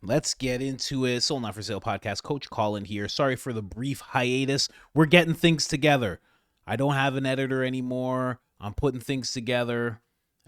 Let's get into it. Soul Not For Sale podcast. Coach Colin here. Sorry for the brief hiatus. We're getting things together. I don't have an editor anymore. I'm putting things together,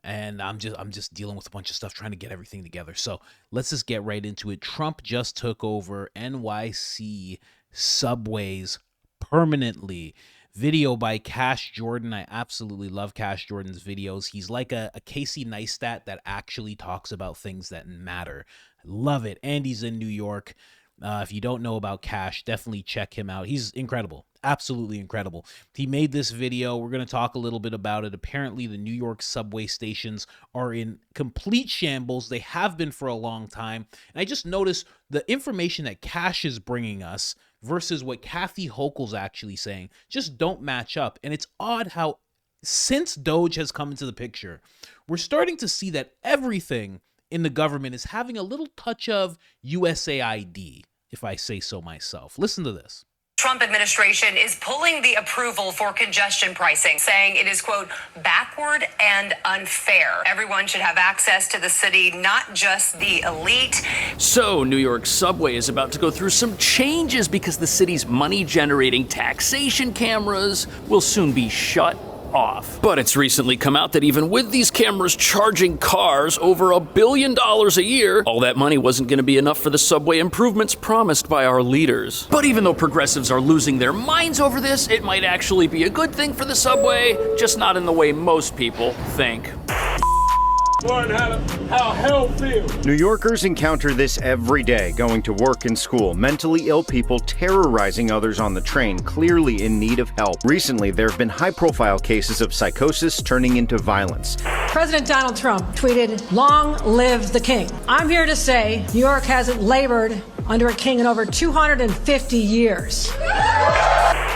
and I'm just dealing with a bunch of stuff, trying to get everything together. So let's just get right into it. Trump just took over NYC subways permanently. Video by Cash Jordan. I absolutely love Cash Jordan's videos. He's like a Casey Neistat that actually talks about things that matter. I love it. And he's in New York. If you don't know about Cash, definitely check him out. He's incredible. Absolutely incredible. He made this video. We're going to talk a little bit about it. Apparently, the New York subway stations are in complete shambles. They have been for a long time. And I just noticed the information that Cash is bringing us versus what Kathy Hochul's actually saying just don't match up. And it's odd how since Doge has come into the picture, we're starting to see that everything in the government is having a little touch of USAID, if I say so myself. Listen to this. Trump administration is pulling the approval for congestion pricing, saying it is, quote, backward and unfair. Everyone should have access to the city, not just the elite. So, New York subway is about to go through some changes because the city's money-generating taxation cameras will soon be shut off. But it's recently come out that even with these cameras charging cars over $1 billion a year, all that money wasn't going to be enough for the subway improvements promised by our leaders. But even though progressives are losing their minds over this, it might actually be a good thing for the subway, just not in the way most people think. Learn how hell feels. New Yorkers encounter this every day, going to work and school. Mentally ill people terrorizing others on the train, clearly in need of help. Recently, there have been high-profile cases of psychosis turning into violence. President Donald Trump tweeted, "Long live the king." I'm here to say New York hasn't labored under a king in over 250 years.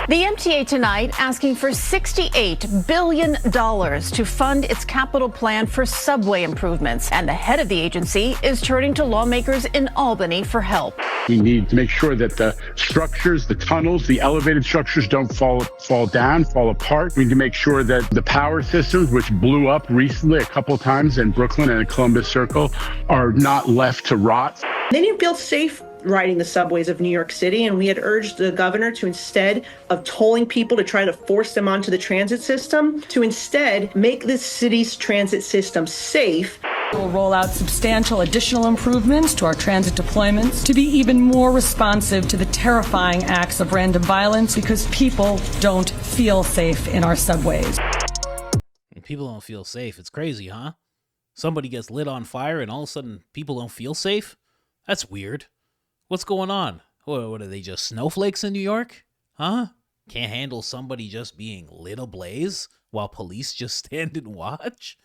The MTA tonight asking for $68 billion to fund its capital plan for subway improvements. And the head of the agency is turning to lawmakers in Albany for help. We need to make sure that the structures, the tunnels, the elevated structures don't fall down, fall apart. We need to make sure that the power systems, which blew up recently a couple of times in Brooklyn and Columbus Circle, are not left to rot. They didn't feel safe riding the subways of New York City, and we had urged the governor to, instead of tolling people to try to force them onto the transit system, to instead make this city's transit system safe. We'll roll out substantial additional improvements to our transit deployments to be even more responsive to the terrifying acts of random violence, because people don't feel safe in our subways. People don't feel safe. It's crazy, huh? Somebody gets lit on fire and all of a sudden people don't feel safe? That's weird. What's going on? What are they, just snowflakes in New York? Huh? Can't handle somebody just being lit ablaze while police just stand and watch?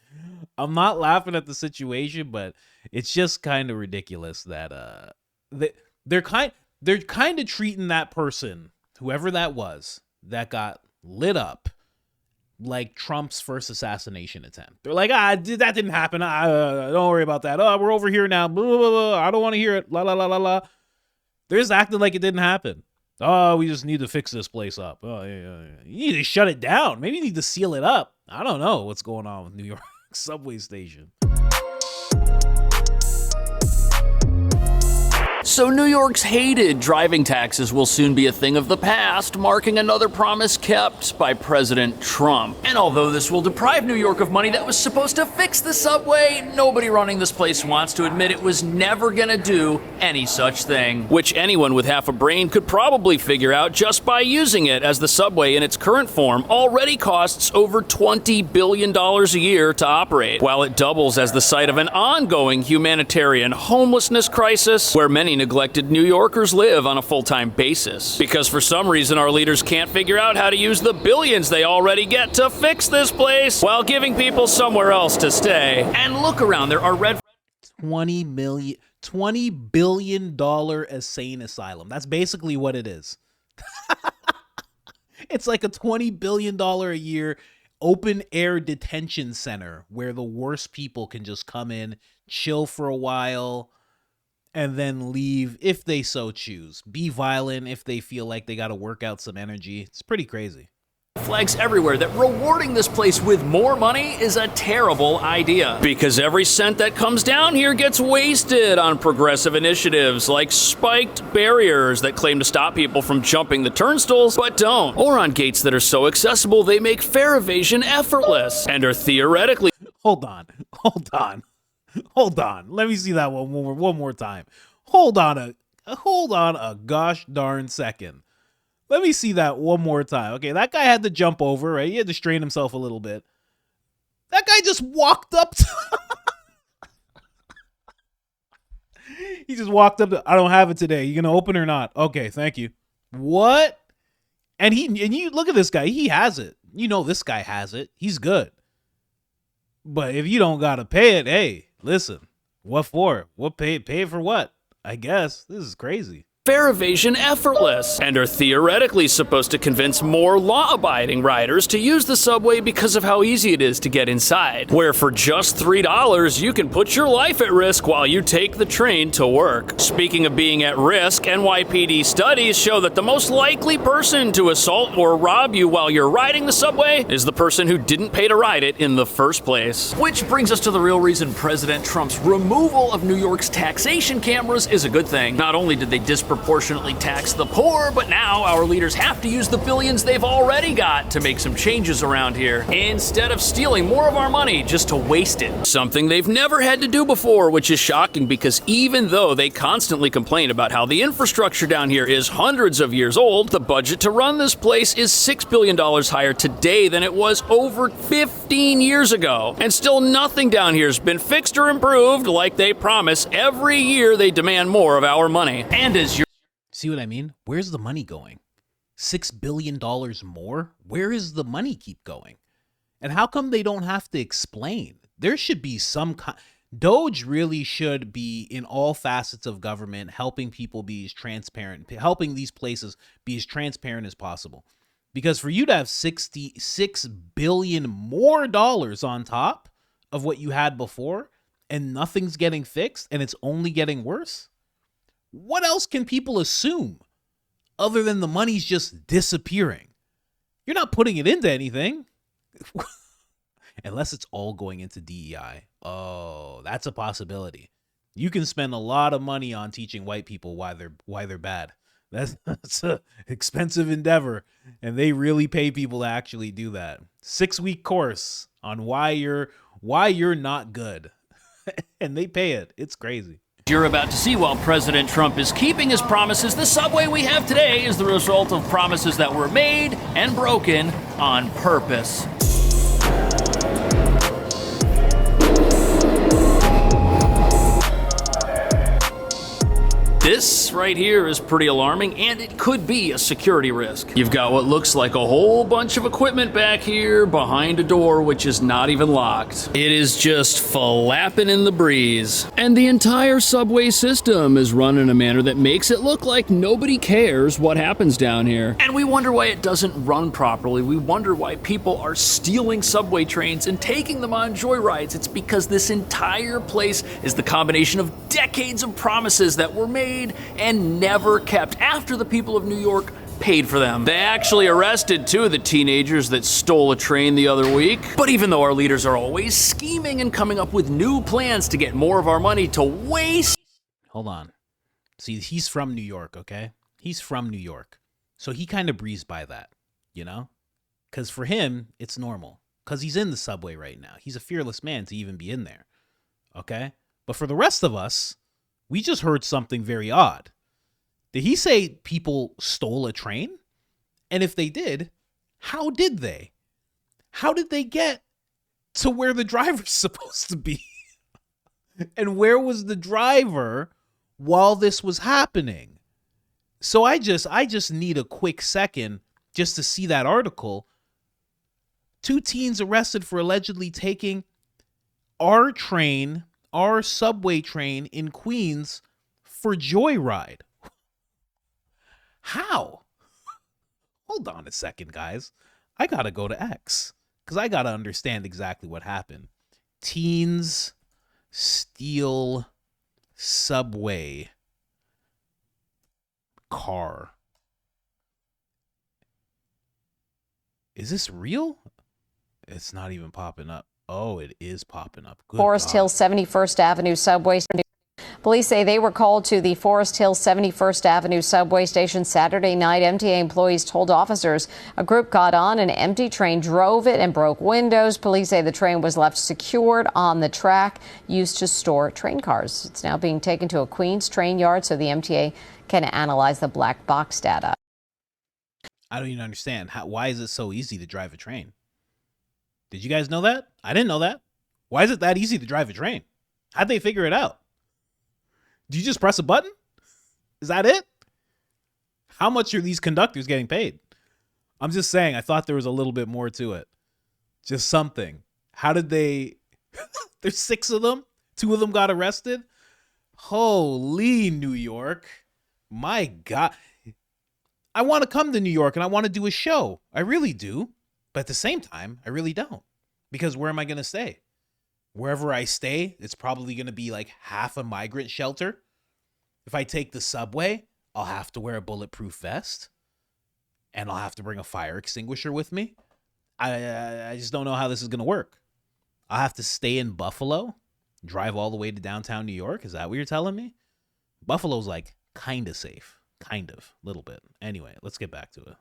I'm not laughing at the situation, but it's just kind of ridiculous that they're kind of treating that person, whoever that was, that got lit up, like Trump's first assassination attempt. They're like, that didn't happen. Don't worry about that. Oh, we're over here now. Blah, blah, blah. I don't want to hear it. La, la, la, la, la. They're just acting like it didn't happen. Oh, we just need to fix this place up. Oh, yeah. You need to shut it down. Maybe you need to seal it up. I don't know what's going on with New York subway station. So New York's hated driving taxes will soon be a thing of the past, marking another promise kept by President Trump. And although this will deprive New York of money that was supposed to fix the subway, nobody running this place wants to admit it was never gonna do any such thing. Which anyone with half a brain could probably figure out just by using it, as the subway in its current form already costs over $20 billion a year to operate, while it doubles as the site of an ongoing humanitarian homelessness crisis where many neglected New Yorkers live on a full-time basis. Because for some reason our leaders can't figure out how to use the billions they already get to fix this place while giving people somewhere else to stay. And look around, there are red... $20 billion insane asylum. That's basically what it is. It's like a $20 billion a year open air detention center where the worst people can just come in, chill for a while, and then leave if they so choose. Be violent if they feel like they got to work out some energy. It's pretty crazy. flags everywhere that rewarding this place with more money is a terrible idea. Because every cent that comes down here gets wasted on progressive initiatives like spiked barriers that claim to stop people from jumping the turnstiles but don't. Or on gates that are so accessible they make fare evasion effortless and are theoretically... Hold on. Let me see that one more time. Hold on a gosh darn second. Let me see that one more time. Okay, that guy had to jump over, right? He had to strain himself a little bit. That guy just walked up to... He just walked up to, I don't have it today. You gonna open or not? Okay, thank you. What? And you look at this guy. He has it. You know this guy has it. He's good. But if you don't gotta pay it, hey, listen. What for? What pay it for what? I guess. This is crazy. Fare evasion effortless and are theoretically supposed to convince more law-abiding riders to use the subway because of how easy it is to get inside. Where for just $3, you can put your life at risk while you take the train to work. Speaking of being at risk, NYPD studies show that the most likely person to assault or rob you while you're riding the subway is the person who didn't pay to ride it in the first place. Which brings us to the real reason President Trump's removal of New York's taxation cameras is a good thing. Not only did they disproportionately tax the poor, but now our leaders have to use the billions they've already got to make some changes around here, instead of stealing more of our money just to waste it. Something they've never had to do before, which is shocking because even though they constantly complain about how the infrastructure down here is hundreds of years old, the budget to run this place is $6 billion higher today than it was over 15 years ago. And still nothing down here has been fixed or improved like they promise. Every year they demand more of our money. And as you're... See what I mean? Where's the money going? $6 billion more? Where is the money keep going? And how come they don't have to explain? There should be some Doge really should be in all facets of government, helping people be as transparent, helping these places be as transparent as possible. Because for you to have $66 billion more on top of what you had before and nothing's getting fixed and it's only getting worse, what else can people assume other than the money's just disappearing? You're not putting it into anything. Unless it's all going into DEI. Oh, that's a possibility. You can spend a lot of money on teaching white people why they're bad. That's an expensive endeavor, and they really pay people to actually do that. 6-week course on why you're not good. And they pay it. It's crazy. You're about to see while President Trump is keeping his promises, the subway we have today is the result of promises that were made and broken on purpose. This right here is pretty alarming, and it could be a security risk. You've got what looks like a whole bunch of equipment back here behind a door which is not even locked. It is just flapping in the breeze. And the entire subway system is run in a manner that makes it look like nobody cares what happens down here. And we wonder why it doesn't run properly. We wonder why people are stealing subway trains and taking them on joyrides. It's because this entire place is the combination of decades of promises that were made and never kept after the people of New York paid for them. They actually arrested 2 of the teenagers that stole a train the other week. But even though our leaders are always scheming and coming up with new plans to get more of our money to waste... Hold on. See, he's from New York, okay? He's from New York. So he kind of breezed by that, you know? Because for him, it's normal. Because he's in the subway right now. He's a fearless man to even be in there, okay? But for the rest of us, we just heard something very odd. Did he say people stole a train? And if they did, how did they? How did they get to where the driver's supposed to be? And where was the driver while this was happening? So I just need a quick second just to see that article. 2 teens arrested for allegedly taking our subway train in Queens for joyride. How? Hold on a second, guys. I gotta go to X because I gotta understand exactly what happened. Teens steal subway car. Is this real? It's not even popping up. Oh, it is popping up. Good Forest God. Hill 71st Avenue subway. Police say they were called to the Forest Hill 71st Avenue subway station Saturday night. MTA employees told officers a group got on an empty train, drove it, and broke windows. Police say the train was left secured on the track used to store train cars. It's now being taken to a Queens train yard so the MTA can analyze the black box data. I don't even understand. Why is it so easy to drive a train? Did you guys know that? I didn't know that. Why is it that easy to drive a train? How'd they figure it out? Do you just press a button? Is that it? How much are these conductors getting paid? I'm just saying, I thought there was a little bit more to it. Just something. How did they... There's 6 of them. 2 of them got arrested. Holy New York. My God. I want to come to New York and I want to do a show. I really do. But at the same time, I really don't. Because where am I going to stay? Wherever I stay, it's probably going to be like half a migrant shelter. If I take the subway, I'll have to wear a bulletproof vest. And I'll have to bring a fire extinguisher with me. I just don't know how this is going to work. I'll have to stay in Buffalo, drive all the way to downtown New York. Is that what you're telling me? Buffalo's like kind of safe. Kind of. A little bit. Anyway, let's get back to it.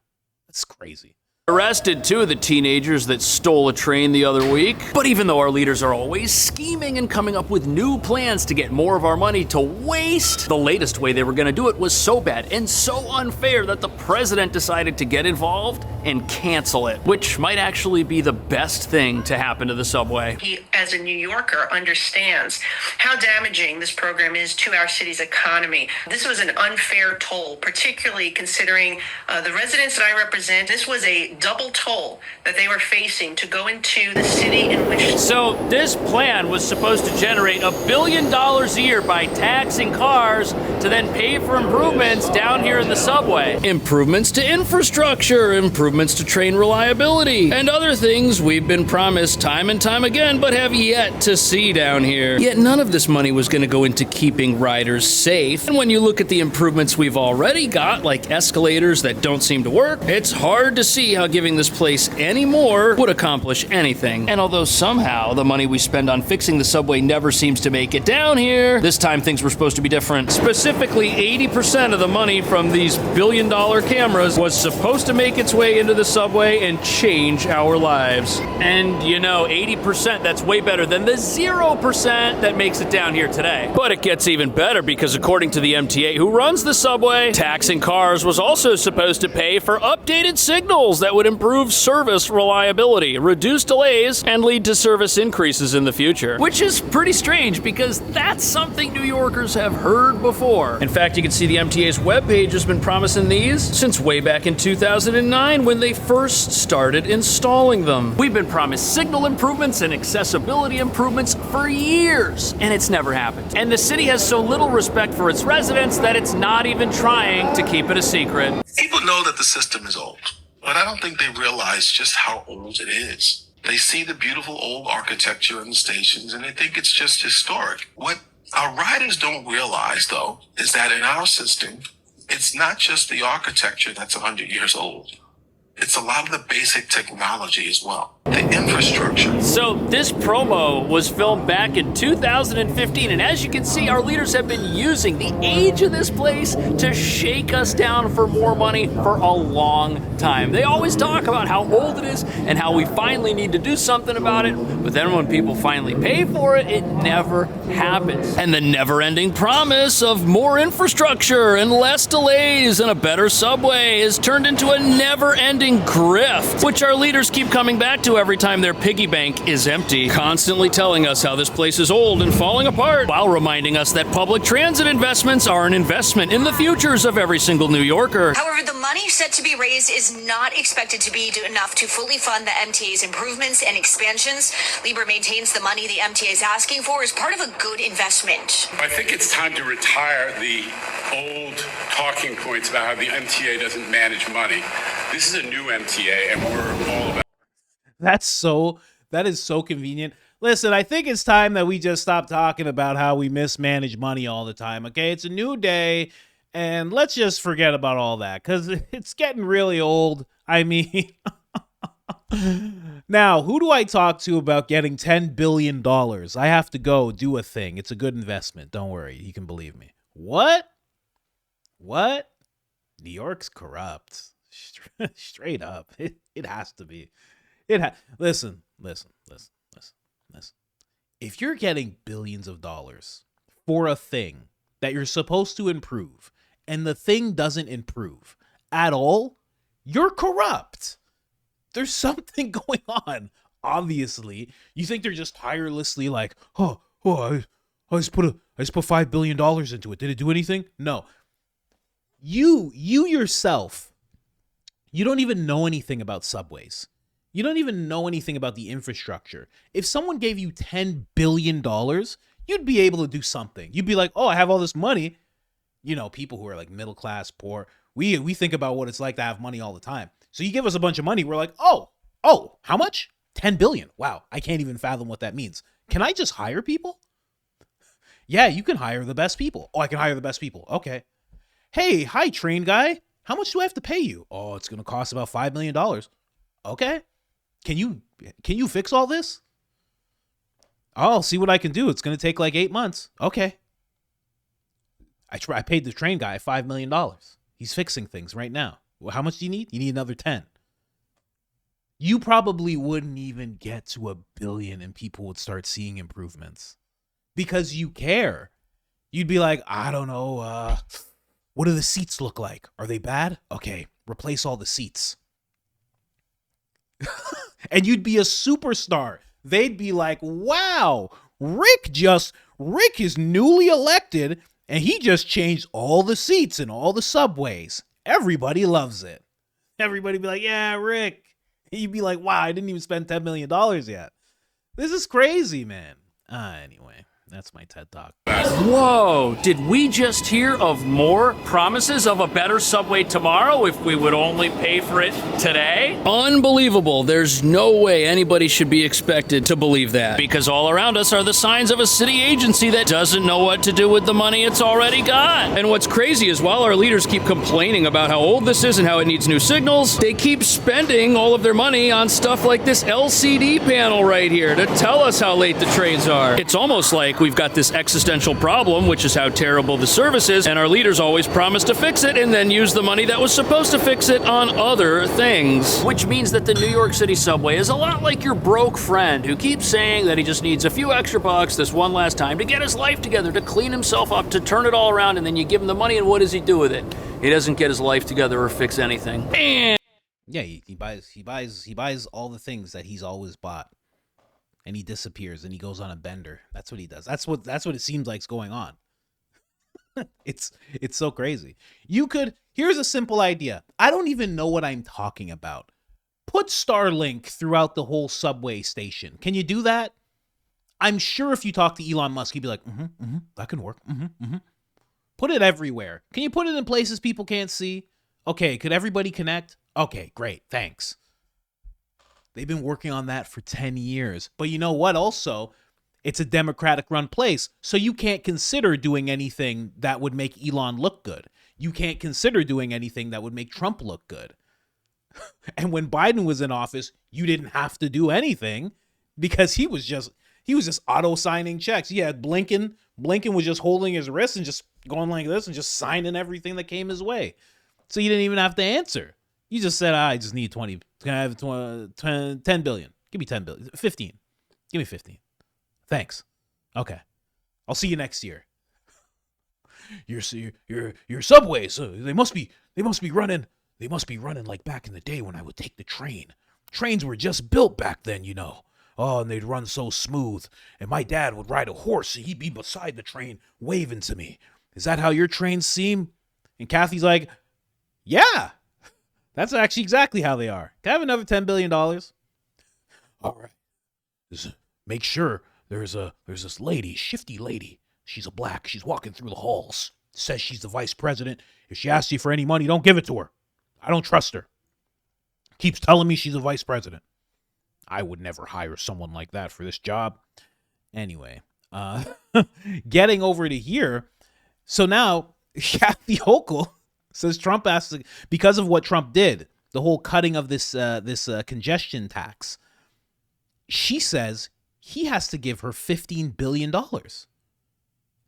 That's crazy. Arrested 2 of the teenagers that stole a train the other week. But even though our leaders are always scheming and coming up with new plans to get more of our money to waste, the latest way they were going to do it was so bad and so unfair that the president decided to get involved and cancel it, which might actually be the best thing to happen to the subway. He, as a New Yorker, understands how damaging this program is to our city's economy. This was an unfair toll, particularly considering the residents that I represent. This was a double toll that they were facing to go into the city in which... So this plan was supposed to generate $1 billion a year by taxing cars to then pay for improvements down here in the subway. Improvements to infrastructure, improvements to train reliability, and other things we've been promised time and time again but have yet to see down here. Yet none of this money was going to go into keeping riders safe. And when you look at the improvements we've already got, like escalators that don't seem to work, it's hard to see how giving this place any more would accomplish anything. And although somehow the money we spend on fixing the subway never seems to make it down here, this time things were supposed to be different. Specifically, 80% of the money from these billion-dollar cameras was supposed to make its way into the subway and change our lives. And you know, 80%, that's way better than the 0% that makes it down here today. But it gets even better because according to the MTA, who runs the subway, taxing cars was also supposed to pay for updated signals that would improve service reliability, reduce delays, and lead to service increases in the future. Which is pretty strange because that's something New Yorkers have heard before. In fact, you can see the MTA's webpage has been promising these since way back in 2009 when they first started installing them. We've been promised signal improvements and accessibility improvements for years, and it's never happened. And the city has so little respect for its residents that it's not even trying to keep it a secret. People know that the system is old, but I don't think they realize just how old it is. They see the beautiful old architecture in the stations and they think it's just historic. What our riders don't realize, though, is that in our system, it's not just the architecture that's 100 years old. It's a lot of the basic technology as well, the infrastructure. So this promo was filmed back in 2015, and as you can see, our leaders have been using the age of this place to shake us down for more money for a long time. They always talk about how old it is and how we finally need to do something about it, but then when people finally pay for it, it never happens. And the never-ending promise of more infrastructure and less delays and a better subway is turned into a never-ending grift, which our leaders keep coming back to every time their piggy bank is empty, constantly telling us how this place is old and falling apart, while reminding us that public transit investments are an investment in the futures of every single New Yorker. However, the money set to be raised is not expected to be enough to fully fund the MTA's improvements and expansions. Lieber maintains the money the MTA is asking for is part of a good investment. I think it's time to retire the old talking points about how the MTA doesn't manage money. This is a new MTA, and we're all about. That is so convenient. Listen, I think it's time that we just stop talking about how we mismanage money all the time, okay? It's a new day, and let's just forget about all that, because it's getting really old. I mean, Now, who do I talk to about getting $10 billion? I have to go do a thing. It's a good investment. Don't worry. You can believe me. What? New York's corrupt. Straight up. It has to be. Listen. If you're getting billions of dollars for a thing that you're supposed to improve and the thing doesn't improve at all, you're corrupt. There's something going on. Obviously, you think they're just tirelessly like, I just put $5 billion into it. Did it do anything? No. You yourself, you don't even know anything about subways. You don't even know anything about the infrastructure. If someone gave you $10 billion, you'd be able to do something. You'd be like, oh, I have all this money. You know, people who are like middle class, poor, we think about what it's like to have money all the time. So you give us a bunch of money. We're like, oh, how much? 10 billion. Wow. I can't even fathom what that means. Can I just hire people? Yeah, you can hire the best people. Oh, I can hire the best people. Okay. Hey, hi, train guy. How much do I have to pay you? Oh, it's going to cost about $5 million. Okay. Can you fix all this? I'll see what I can do. It's going to take like 8 months. Okay. I paid the train guy $5 million. He's fixing things right now. Well, how much do you need? You need another 10. You probably wouldn't even get to $1 billion and people would start seeing improvements because you care. You'd be like, I don't know. What do the seats look like? Are they bad? Okay, replace all the seats. And you'd be a superstar. They'd be like, wow, Rick is newly elected and he just changed all the seats in all the subways. Everybody loves it. Everybody be like, yeah, Rick. You'd be like, wow, I didn't even spend $10 million yet. This is crazy, man. Anyway, that's my TED Talk. Whoa, did we just hear of more promises of a better subway tomorrow if we would only pay for it today? Unbelievable. There's no way anybody should be expected to believe that. Because all around us are the signs of a city agency that doesn't know what to do with the money it's already got. And what's crazy is while our leaders keep complaining about how old this is and how it needs new signals, they keep spending all of their money on stuff like this LCD panel right here to tell us how late the trains are. It's almost like we've got this existential problem, which is how terrible the service is, and our leaders always promise to fix it and then use the money that was supposed to fix it on other things. Which means that the New York City subway is a lot like your broke friend who keeps saying that he just needs a few extra bucks this one last time to get his life together, to clean himself up, to turn it all around, and then you give him the money, and what does he do with it? He doesn't get his life together or fix anything. Yeah, he buys all the things that he's always bought. And he disappears and he goes on a bender. That's what he does. That's what it seems like's going on. It's so crazy. Here's a simple idea. I don't even know what I'm talking about. Put Starlink throughout the whole subway station. Can you do that? I'm sure if you talk to Elon Musk, he'd be like, that can work. Put it everywhere. Can you put it in places people can't see? Okay, could everybody connect? Okay, great, thanks. They've been working on that for 10 years. But you know what? Also, it's a Democratic-run place, so you can't consider doing anything that would make Elon look good. You can't consider doing anything that would make Trump look good. And when Biden was in office, you didn't have to do anything because he was just auto-signing checks. Yeah, Blinken was just holding his wrist and just going like this and just signing everything that came his way. So you didn't even have to answer. You just said, I just need 20. Can I have 10 billion? Give me 10 billion. 15. Give me 15. Thanks. Okay. I'll see you next year. Your subways, they must be running like back in the day when I would take the train. Trains were just built back then, you know. Oh, and they'd run so smooth. And my dad would ride a horse and he'd be beside the train waving to me. Is that how your trains seem? And Kathy's like, yeah. That's actually exactly how they are. Can I have another $10 billion? All right. Make sure there's this lady, shifty lady. She's a black. She's walking through the halls. Says she's the vice president. If she asks you for any money, don't give it to her. I don't trust her. Keeps telling me she's a vice president. I would never hire someone like that for this job. Anyway, getting over to here. So now Kathy Hochul says Trump has to, because of what Trump did, the whole cutting of this congestion tax. She says he has to give her $15 billion.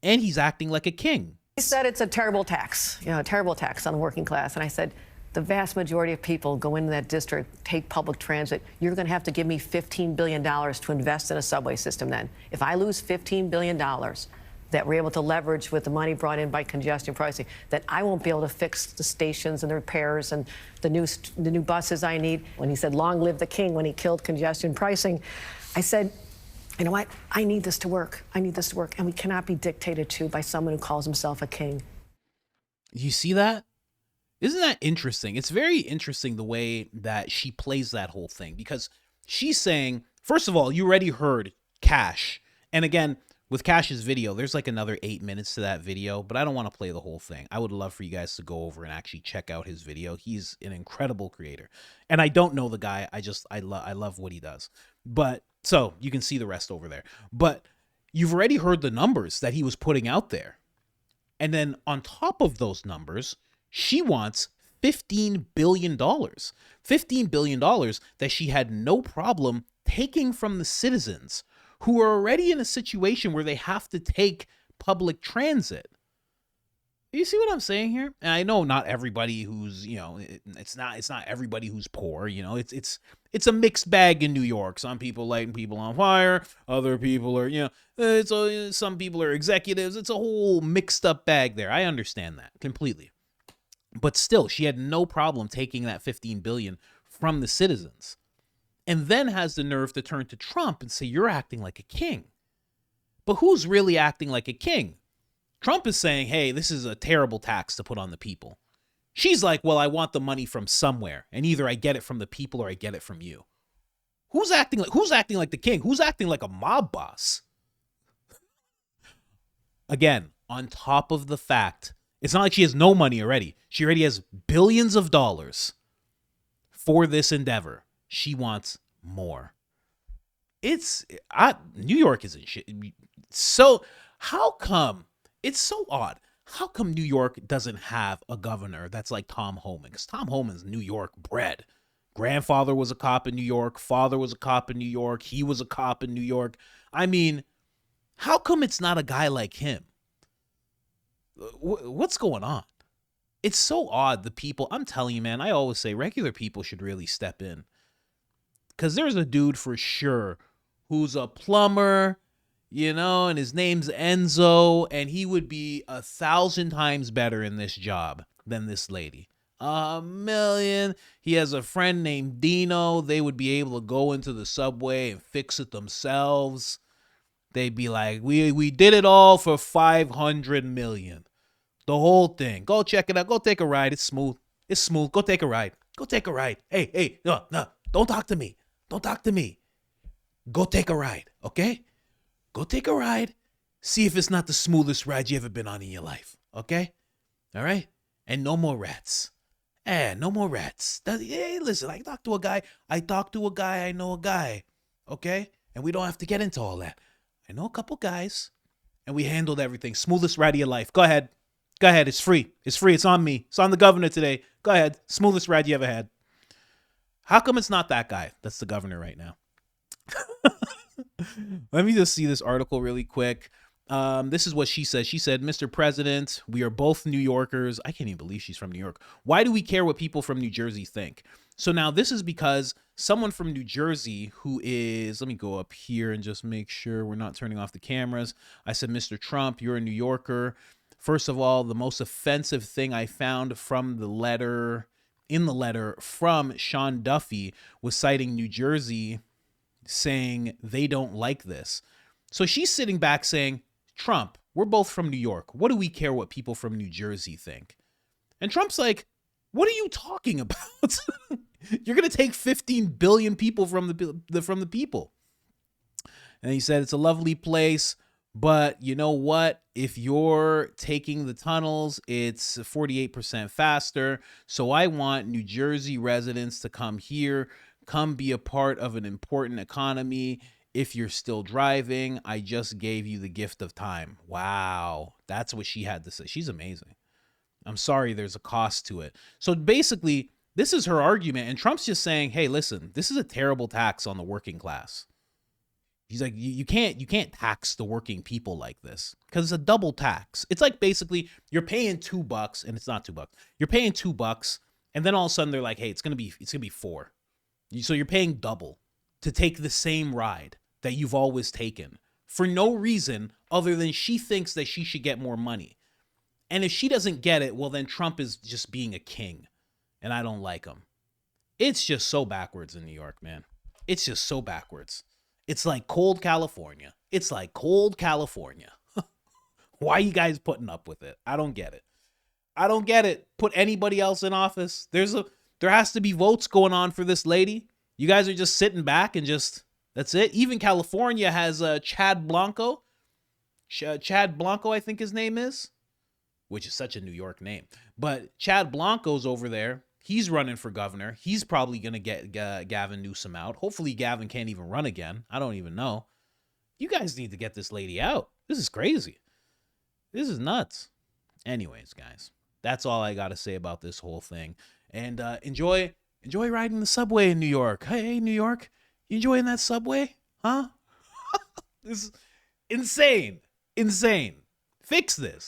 And he's acting like a king. He said it's a terrible tax, a terrible tax on the working class. And I said, the vast majority of people go into that district, take public transit. You're going to have to give me $15 billion to invest in a subway system then. If I lose $15 billion that we're able to leverage with the money brought in by congestion pricing, that I won't be able to fix the stations and the repairs and the new buses I need. When he said, long live the king, when he killed congestion pricing, I said, you know what? I need this to work. I need this to work. And we cannot be dictated to by someone who calls himself a king. You see that? Isn't that interesting? It's very interesting the way that she plays that whole thing, because she's saying, first of all, you already heard Cash. And again, with Cash's video, there's like another 8 minutes to that video, but I don't want to play the whole thing. I would love for you guys to go over and actually check out his video. He's an incredible creator. And I don't know the guy. I love what he does. But so you can see the rest over there. But you've already heard the numbers that he was putting out there. And then on top of those numbers, she wants $15 billion. $15 billion that she had no problem taking from the citizens who are already in a situation where they have to take public transit. You see what I'm saying here? And I know not everybody who's, it's not everybody who's poor, it's a mixed bag in New York. Some people lighting people on fire, other people are, some people are executives. It's a whole mixed up bag there. I understand that completely. But still, she had no problem taking that $15 billion from the citizens, and then has the nerve to turn to Trump and say, you're acting like a king. But who's really acting like a king? Trump is saying, hey, this is a terrible tax to put on the people. She's like, well, I want the money from somewhere, and either I get it from the people or I get it from you. Who's acting like the king? Who's acting like a mob boss? Again, on top of the fact, it's not like she has no money already. She already has billions of dollars for this endeavor. She wants more. New York isn't shit. So how come, it's so odd. How come New York doesn't have a governor that's like Tom Homan? Because Tom Homan's New York bred. Grandfather was a cop in New York. Father was a cop in New York. He was a cop in New York. I mean, how come it's not a guy like him? What's going on? It's so odd. The people, I'm telling you, man, I always say regular people should really step in. Because there's a dude for sure who's a plumber, and his name's Enzo, and he would be 1,000 times better in this job than this lady. 1,000,000. He has a friend named Dino. They would be able to go into the subway and fix it themselves. They'd be like, we did it all for $500 million. The whole thing. Go check it out. Go take a ride. It's smooth. It's smooth. Go take a ride. Go take a ride. Hey, no. Don't talk to me. Don't talk to me. Go take a ride, okay? Go take a ride. See if it's not the smoothest ride you ever been on in your life, okay? All right? And no more rats. No more rats. Hey, listen, I talked to a guy. I know a guy, okay? And we don't have to get into all that. I know a couple guys, and we handled everything. Smoothest ride of your life. Go ahead. It's free. It's on me. It's on the governor today. Go ahead. Smoothest ride you ever had. How come it's not that guy that's the governor right now? Let me just see this article really quick. This is what she said. She said, Mr. President, we are both New Yorkers. I can't even believe she's from New York. Why do we care what people from New Jersey think? So now this is because someone from New Jersey who is, let me go up here and just make sure we're not turning off the cameras. I said, Mr. Trump, you're a New Yorker. First of all, the most offensive thing I found from the letter, in the letter from Sean Duffy, was citing New Jersey, saying they don't like this. So she's sitting back saying, Trump, we're both from New York. What do we care what people from New Jersey think? And Trump's like, what are you talking about? You're going to take 15 billion people from the people. And he said, it's a lovely place, but you know what? If you're taking the tunnels, it's 48% faster. So I want New Jersey residents to come here, come be a part of an important economy. If you're still driving, I just gave you the gift of time. Wow. That's what she had to say. She's amazing. I'm sorry, there's a cost to it. So basically, This is her argument. And Trump's just saying, hey, listen, this is a terrible tax on the working class. He's like, you can't tax the working people like this because it's a double tax. It's like basically you're paying $2 and it's not $2. You're paying $2 and then all of a sudden they're like, hey, it's gonna be $4. So you're paying double to take the same ride that you've always taken for no reason other than she thinks that she should get more money. And if she doesn't get it, well, then Trump is just being a king and I don't like him. It's just so backwards in New York, man. It's just so backwards. It's like cold California. It's like cold California. Why are you guys putting up with it? I don't get it. I don't get it. Put anybody else in office. There has to be votes going on for this lady. You guys are just sitting back and just, that's it. Even California has Chad Blanco. Chad Blanco, I think his name is, which is such a New York name. But Chad Blanco's over there. He's running for governor. He's probably going to get Gavin Newsom out. Hopefully Gavin can't even run again. I don't even know. You guys need to get this lady out. This is crazy. This is nuts. Anyways, guys, that's all I got to say about this whole thing. And enjoy riding the subway in New York. Hey, New York, you enjoying that subway? Huh? This is insane. Insane. Fix this.